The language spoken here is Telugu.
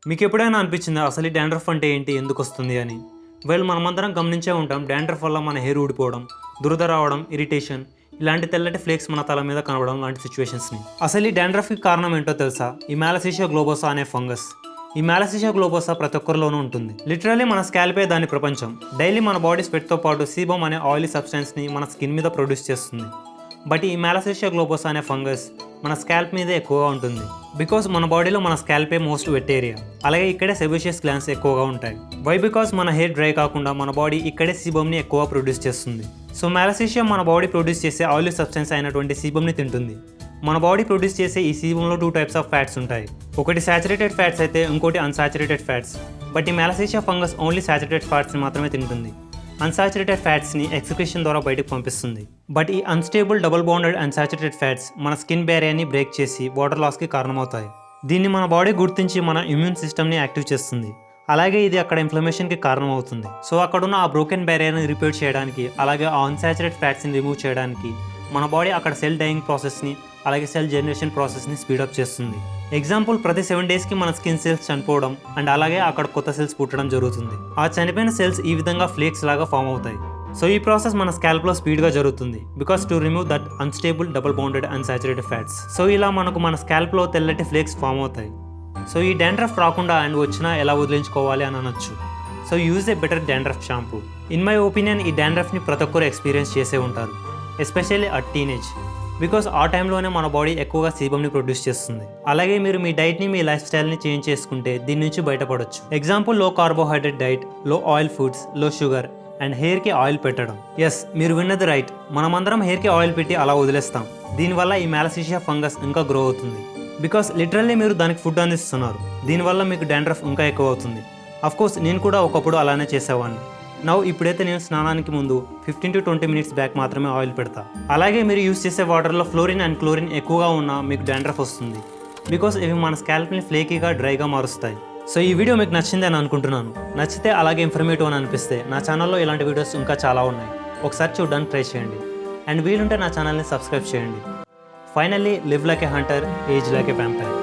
మీకు ఎప్పుడైనా అనిపించిందా అసలు ఈ డాండ్రఫ్ అంటే ఏంటి, ఎందుకు వస్తుంది అని? మనమందరం గమనించే ఉంటాం, డాండ్రఫ్ వల్ల మన హెయిర్ ఊడిపోవడం, దురద రావడం, ఇరిటేషన్, ఇలాంటి తెల్లటి ఫ్లేక్స్ మన తల మీద కనబడడం లాంటి సిచ్యువేషన్స్ని. అసలు ఈ డాండ్రఫ్కి కారణం ఏంటో తెలుసా? ఈ మ్యాలసీషియా గ్లోబోసా అనే ఫంగస్. ఈ మ్యాలసీషియా గ్లోబోసా ప్రతి ఒక్కరిలోనూ ఉంటుంది. లిటరల్లీ మన స్కాల్పే దాని ప్రపంచం. డైలీ మన బాడీ స్వెట్తో పాటు సీబమ్ అనే ఆయిలీ సబ్స్టెన్స్ని మన స్కిన్ మీద ప్రొడ్యూస్ చేస్తుంది. బట్ ఈ మ్యాలసీషియా గ్లోబోసా అనే ఫంగస్ మన స్కాల్ప్ మీదే ఎక్కువగా ఉంటుంది. బికాస్ మన బాడీలో మన స్కాల్పే మోస్ట్ వెట్ ఏరియా. అలాగే ఇక్కడే సెబేషియస్ గ్లాండ్స్ ఎక్కువగా ఉంటాయి. వై బికాస్ మన హెయిర్ డ్రై కాకుండా మన బాడీ ఇక్కడే సీబమ్ని ఎక్కువ ప్రొడ్యూస్ చేస్తుంది. సో మ్యాలసీషియా మన బాడీ ప్రొడ్యూస్ చేసే ఆయిలీ సబ్స్టెన్స్ అయినటువంటి సీబమ్ని తింటుంది. మన బాడీ ప్రొడ్యూస్ చేసే ఈ సీబమ్లో 2 టైప్స్ ఆఫ్ ఫ్యాట్స్ ఉంటాయి. ఒకటి సాచురేటెడ్ ఫ్యాట్స్ అయితే ఇంకోటి అన్సాచురేటెడ్ ఫ్యాట్స్. బట్ ఈ మ్యాలసీషియా ఫంగస్ ఓన్లీ సాచురేటెడ్ ఫ్యాట్స్ని మాత్రమే తింటుంది. అన్సాచురేటెడ్ ఫ్యాట్స్ని ఎక్స్క్రీషన్ ద్వారా బయటకు పంపిస్తుంది. బట్ ఈ unstable double bonded unsaturated fats మన స్కిన్ బ్యారియర్ని బ్రేక్ చేసి వాటర్ లాస్కి కారణమవుతాయి. దీన్ని మన బాడీ గుర్తించి మన ఇమ్యూన్ సిస్టమ్ని యాక్టివ్ చేస్తుంది. అలాగే ఇది అక్కడ ఇన్ఫ్లమేషన్కి కారణమవుతుంది. సో అక్కడున్న ఆ బ్రోకెన్ బ్యారియర్ని రిపేర్ చేయడానికి, అలాగే ఆ అన్సాచురేటెడ్ ఫ్యాట్స్ని రిమూవ్ చేయడానికి మన బాడీ అక్కడ సెల్ డైయింగ్ ప్రాసెస్ని, అలాగే సెల్ జనరేషన్ ప్రాసెస్ని స్పీడప్ చేస్తుంది. ఎగ్జాంపుల్, ప్రతి 7 డేస్కి మన స్కిన్ సెల్స్ చనిపోవడం అండ్ అలాగే అక్కడ కొత్త సెల్స్ పుట్టడం జరుగుతుంది. ఆ చనిపోయిన సెల్స్ ఈ విధంగా ఫ్లేక్స్ లాగా ఫామ్ అవుతాయి. సో ఈ ప్రాసెస్ మన స్కాల్ప్లో స్పీడ్గా జరుగుతుంది. Because to remove that unstable double bonded unsaturated fats. So ఇలా మనకు మన స్కాల్ప్లో తెల్లటి ఫ్లేక్స్ ఫామ్ అవుతాయి. సో ఈ డాండ్రఫ్ రాకుండా అండ్ వచ్చినా ఎలా వదిలించుకోవాలి అని అనొచ్చు. So use a better dandruff shampoo. In my opinion ఈ డాండ్రఫ్ని ప్రతి ఒక్కరు ఎక్స్పీరియన్స్ చేసే ఉంటారు, ఎస్పెషల్లీ అట్ టీనేజ్. బికాస్ ఆ టైంలోనే మన బాడీ ఎక్కువగా సీబమ్ని ప్రొడ్యూస్ చేస్తుంది. అలాగే మీరు మీ డైట్ని, మీ లైఫ్ స్టైల్ని చేంజ్ చేసుకుంటే దీని నుంచి బయటపడొచ్చు. ఎగ్జాంపుల్, లో కార్బోహైడ్రేట్ డైట్, లో ఆయిల్ ఫుడ్స్, లో షుగర్ అండ్ హెయిర్కి ఆయిల్ పెట్టడం. ఎస్, మీరు విన్నది రైట్. మనమందరం హెయిర్కి ఆయిల్ పెట్టి అలా వదిలేస్తాం. దీనివల్ల ఈ మ్యాలసీషియా ఫంగస్ ఇంకా గ్రో అవుతుంది. బికాస్ లిటరల్లీ మీరు దానికి ఫుడ్ అందిస్తున్నారు. దీనివల్ల మీకు డాండ్రఫ్ ఇంకా ఎక్కువ అవుతుంది. అఫ్కోర్స్ నేను కూడా ఒకప్పుడు అలానే చేసేవాడిని. ఇప్పుడైతే నేను స్నానానికి ముందు 15 to 20 మినిట్స్ బ్యాక్ మాత్రమే ఆయిల్ పెడతా. అలాగే మీరు యూస్ చేసే వాటర్లో ఫ్లోరిన్ అండ్ క్లోరిన్ ఎక్కువగా ఉన్నా మీకు డాండ్రఫ్ వస్తుంది. బికాస్ ఇవి మన స్కాల్ప్ని ఫ్లేకీగా, డ్రైగా మారుస్తాయి. సో ఈ వీడియో మీకు నచ్చింది అని అనుకుంటున్నాను. నచ్చితే, అలాగే ఇన్ఫర్మేటివ్ అని అనిపిస్తే నా ఛానల్లో ఇలాంటి వీడియోస్ ఇంకా చాలా ఉన్నాయి. ఒకసారి చూడడానికి ట్రై చేయండి. అండ్ వీలుంటే నా ఛానల్ని సబ్స్క్రైబ్ చేయండి. ఫైనల్లీ, లివ్ లైక్ ఏ హంటర్, ఏజ్ లైక్ ఏ వ్యాంపైర్.